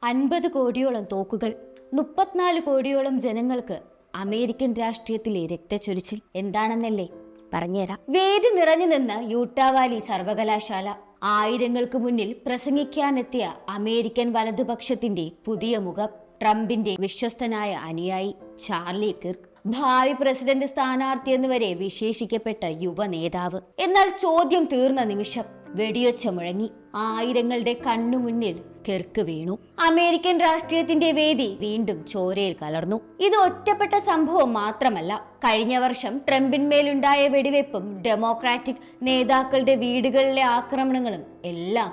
50 കോടിയോളം തോക്കുകൾ, 34 കോടിയോളം ജനങ്ങൾക്ക് അമേരിക്കൻ രാഷ്ട്രീയത്തിലെ രക്തച്ചൊരിച്ചിൽ എന്താണെന്നല്ലേ പറഞ്ഞുതരാം. വേദി നിറഞ്ഞു നിന്ന് യൂട്ടാ വാലി സർവകലാശാല. ആയിരങ്ങൾക്ക് മുന്നിൽ പ്രസംഗിക്കാനെത്തിയ അമേരിക്കൻ വലതുപക്ഷത്തിന്റെ പുതിയ മുഖം, ട്രംപിന്റെ വിശ്വസ്തനായ അനുയായി ചാർലി കിർക്ക്. ഭാവി പ്രസിഡന്റ് സ്ഥാനാർത്ഥി എന്നുവരെ വിശേഷിക്കപ്പെട്ട യുവ നേതാവ്. എന്നാൽ ചോദ്യം തീർന്ന നിമിഷം വെടിയൊച്ച മുഴങ്ങി. ആയിരങ്ങളുടെ കണ്ണുമുന്നിൽ കിർക്ക് വീണു. അമേരിക്കൻ രാഷ്ട്രീയത്തിന്റെ വേദി വീണ്ടും ചോരയിൽ കലർന്നു. ഇത് ഒറ്റപ്പെട്ട സംഭവം മാത്രമല്ല. കഴിഞ്ഞ വർഷം ട്രംപിന്മേലുണ്ടായ വെടിവെപ്പും ഡെമോക്രാറ്റിക് നേതാക്കളുടെ വീടുകളിലെ ആക്രമണങ്ങളും എല്ലാം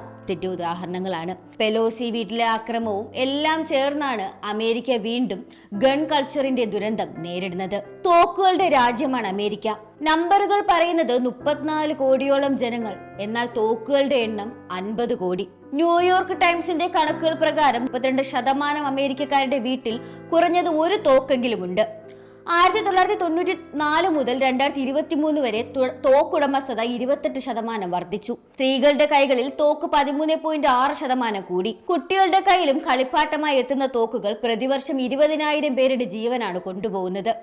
ഉദാഹരണങ്ങളാണ്. പെലോസി വീട്ടിലെ ആക്രമണവും എല്ലാം ചേർന്നാണ് അമേരിക്ക വീണ്ടും ഗൺ കൾച്ചറിന്റെ ദുരന്തം നേരിടുന്നത്. തോക്കുകളുടെ രാജ്യമാണ് അമേരിക്ക. നമ്പറുകൾ പറയുന്നത് 34 കോടിയോളം ജനങ്ങൾ, എന്നാൽ തോക്കുകളുടെ എണ്ണം 50 കോടി. ന്യൂയോർക്ക് ടൈംസിന്റെ കണക്കുകൾ പ്രകാരം 32% അമേരിക്കക്കാരുടെ വീട്ടിൽ കുറഞ്ഞത് ഒരു തോക്കെങ്കിലുമുണ്ട്. 1994 മുതൽ 2023 വരെ തോക്കുടമസ്ഥത 28% വർദ്ധിച്ചു. സ്ത്രീകളുടെ കൈകളിൽ തോക്ക് 13.6% കൂടി. കുട്ടികളുടെ കയ്യിലും കളിപ്പാട്ടമായി എത്തുന്ന തോക്കുകൾ പ്രതിവർഷം 20,000 പേരുടെ ജീവനാണ് കൊണ്ടുപോകുന്നത്.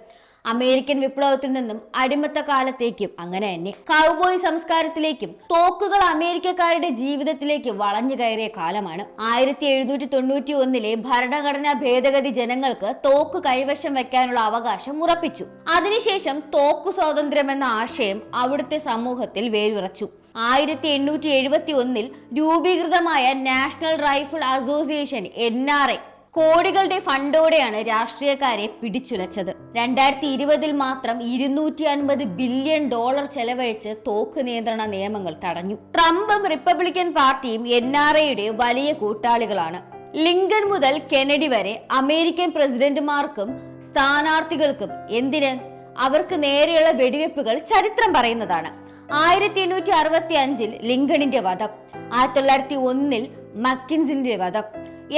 അമേരിക്കൻ വിപ്ലവത്തിൽ നിന്നും അടിമത്ത കാലത്തേക്കും അങ്ങനെ തന്നെ കൗബോയ് സംസ്കാരത്തിലേക്കും തോക്കുകൾ അമേരിക്കക്കാരുടെ ജീവിതത്തിലേക്ക് വളഞ്ഞു കയറിയ കാലമാണ്. 1791 ഭരണഘടനാ ഭേദഗതി ജനങ്ങൾക്ക് തോക്ക് കൈവശം വെക്കാനുള്ള അവകാശം ഉറപ്പിച്ചു. അതിനുശേഷം തോക്ക് സ്വാതന്ത്ര്യം എന്ന ആശയം അവിടുത്തെ സമൂഹത്തിൽ വേരുറച്ചു. 1871 രൂപീകൃതമായ നാഷണൽ റൈഫിൾ അസോസിയേഷൻ NRA കോടികളുടെ ഫണ്ടോടെയാണ് രാഷ്ട്രീയക്കാരെ പിടിച്ചുലച്ചത്. 2020 മാത്രം $250 ബില്യൺ ചെലവഴിച്ച് തോക്ക് നിയന്ത്രണ നിയമങ്ങൾ തടഞ്ഞു. ട്രംപും റിപ്പബ്ലിക്കൻ പാർട്ടിയും NRAയുടെ വലിയ കൂട്ടാളികളാണ്. ലിങ്കൺ മുതൽ കെനഡി വരെ അമേരിക്കൻ പ്രസിഡന്റുമാർക്കും സ്ഥാനാർത്ഥികൾക്കും എന്തിന് അവർക്ക് നേരെയുള്ള വെടിവെപ്പുകൾ ചരിത്രം പറയുന്നതാണ്. 1865 ലിങ്കണിന്റെ വധം, 1901 മക്കിൻസിന്റെ വധം,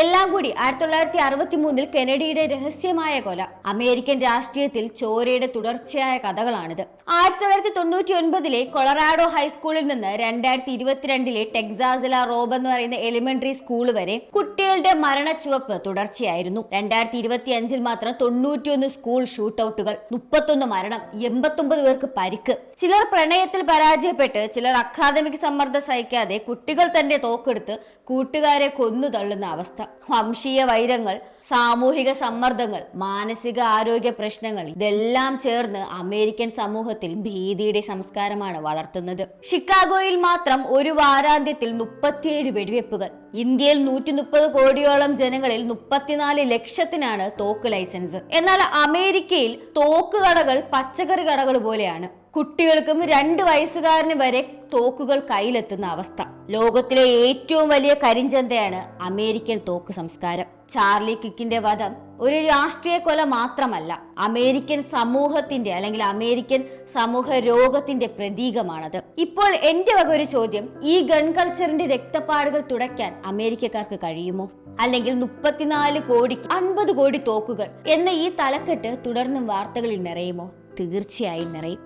എല്ലാം കൂടി 1963 കെനഡിയുടെ രഹസ്യമായ കൊല. അമേരിക്കൻ രാഷ്ട്രീയത്തിൽ ചോരയുടെ തുടർച്ചയായ കഥകളാണിത്. 1999 കൊളറാഡോ ഹൈസ്കൂളിൽ നിന്ന് 2022 ടെക്സാസിലെ റോബ് എന്ന് പറയുന്ന എലിമെന്ററി സ്കൂൾ വരെ കുട്ടികളുടെ മരണച്ചുവപ്പ് തുടർച്ചയായിരുന്നു. 2025 മാത്രം 91 സ്കൂൾ ഷൂട്ടൌട്ടുകൾ, 31 മരണം, 89 പേർക്ക് പരിക്ക്. ചിലർ പ്രണയത്തിൽ പരാജയപ്പെട്ട്, ചിലർ അക്കാദമിക് സമ്മർദ്ദം സഹിക്കാതെ കുട്ടികൾ തന്നെ തോക്കെടുത്ത് കൂട്ടുകാരെ കൊന്നു തള്ളുന്ന അവസ്ഥ. വംശീയ വൈരങ്ങൾ, സാമൂഹിക സമ്മർദ്ദങ്ങൾ, മാനസിക ആരോഗ്യ പ്രശ്നങ്ങൾ ഇതെല്ലാം ചേർന്ന് അമേരിക്കൻ സമൂഹത്തിൽ ഭീതിയുടെ സംസ്കാരമാണ് വളർത്തുന്നത്. ഷിക്കാഗോയിൽ മാത്രം ഒരു വാരാന്ത്യത്തിൽ 37 വെടിവെപ്പുകൾ. ഇന്ത്യയിൽ 130 കോടിയോളം ജനങ്ങളിൽ 34 ലക്ഷത്തിനാണ് തോക്ക് ലൈസൻസ്. എന്നാൽ അമേരിക്കയിൽ തോക്ക് കടകൾ പച്ചക്കറി കടകൾ പോലെയാണ്. കുട്ടികൾക്കും 2 വയസ്സുകാരന് വരെ തോക്കുകൾ കയ്യിലെത്തുന്ന അവസ്ഥ. ലോകത്തിലെ ഏറ്റവും വലിയ കരിഞ്ചന്തയാണ് അമേരിക്കൻ തോക്ക് സംസ്കാരം. ചാർലി കിക്കിന്റെ വധം ഒരു രാഷ്ട്രീയ കൊല മാത്രമല്ല, അമേരിക്കൻ സമൂഹത്തിന്റെ അല്ലെങ്കിൽ അമേരിക്കൻ സമൂഹ രോഗത്തിന്റെ പ്രതീകമാണത്. ഇപ്പോൾ എന്റെ വക ഒരു ചോദ്യം, ഈ ഗൺ കൾച്ചറിന്റെ രക്തപ്പാടുകൾ തുടയ്ക്കാൻ അമേരിക്കക്കാർക്ക് കഴിയുമോ? അല്ലെങ്കിൽ 34 കോടി 50 കോടി തോക്കുകൾ എന്ന ഈ തലക്കെട്ട് തുടർന്നും വാർത്തകളിൽ നിറയുമോ? തീർച്ചയായും നിറയും.